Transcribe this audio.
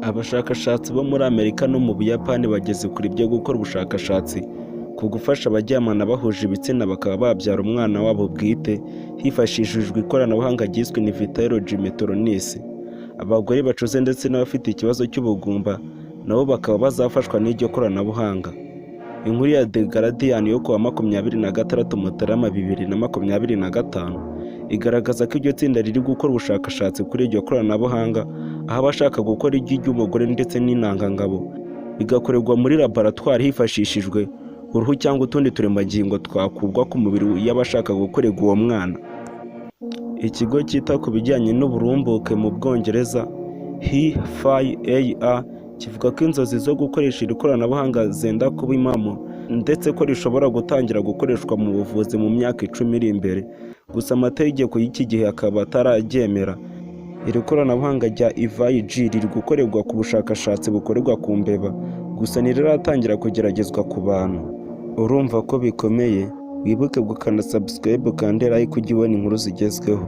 Abashakashatsi bo muri Amerika no mu Buyapani bageze kure byo gukora ubushakashatsi ku gufasha abaryamana bahuje ibitsina bakaba babyara umwana wabo bwite hifashishijwe ikoranabuhanga ryiswe Nivitelo Metronis. Abagore bacuze ndetse n'abafite ikibazo cy'ubugumba nabo bakaba bazafashwa n'iryo koranabuhanga. Inkuru ya The Guardian yo kuwa 26 Mutarama 2025 igaragaza ko iryo tsinda riri gukora ubushakashatsi kuri iryo koranabuhanga, aho abashaka gukora igi ry'umugore ndetse n'intangangabo bigakorerwa muri laboratwari hifashishijwe uruhu cyangwa utundi turemangingo twakubwa ku mubiri y'abashaka gukorerwa uwo mwana. Ikigo cyita ku bijyanye n'uburumbuke mu Bwongereza HFIA kivuga ko inzozi zo gukoresha iri koranabuhanga zenda kuba impamo ndetse ko rishobora gutangira gukoreshwa mu buvuzi mu myaka 10 iri imbere. Gusa amategeko y'iki gihe akaba atararyemera. Iri koranabuhanga rya EVG riri gukorerwa ku bushakashatsi bukorerwa ku mbeba, gusa ntiriratangira kugeragezwa ku bantu. Urumva ko bikomeye? Wibuke gukanda subscribe kandi like ujye ubona inkuru zigezweho.